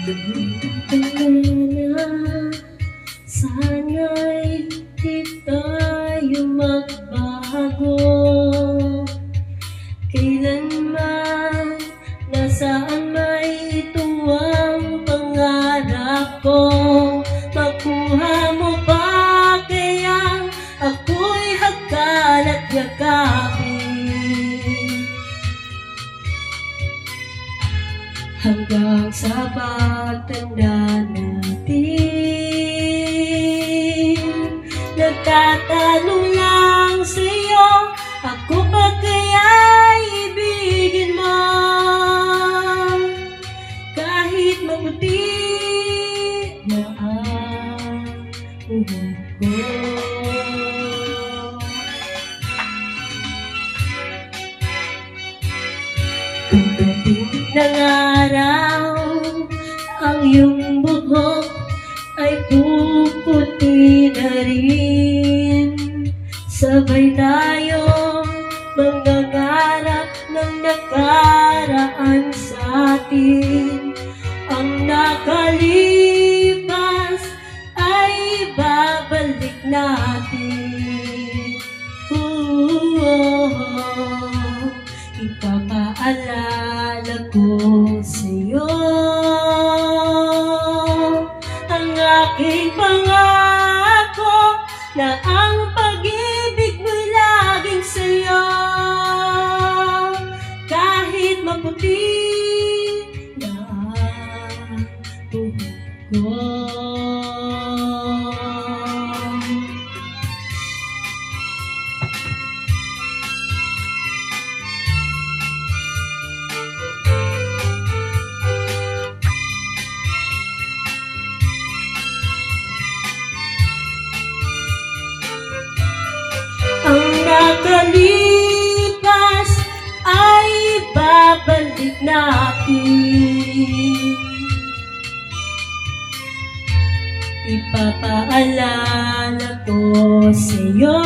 Kaya sana'y di tayo magbago. Kailanman, nasaan may ito ang pangarap ko. Makuha mo ba kaya ako'y hagkan at yakapin, hanggang sa pagtanda natin. Nagtatanong lang sa'yo, ako ba kaya ibigin mo? Kahit maputi na ang buhok ko. Pagdating ng araw, ang iyong buhok ay puputi na rin. Sabay tayong mangangarap ng nakaraan sa atin. Ang nakalipas ay babalik natin. Ipapaalala ko sa'yo ang aking pangako na ang pag-ibig mo'y laging sa'yo. Kahit maputi na ang buhok ko. Nakalipas ay babalik natin. Ipapaalala ko sa'yo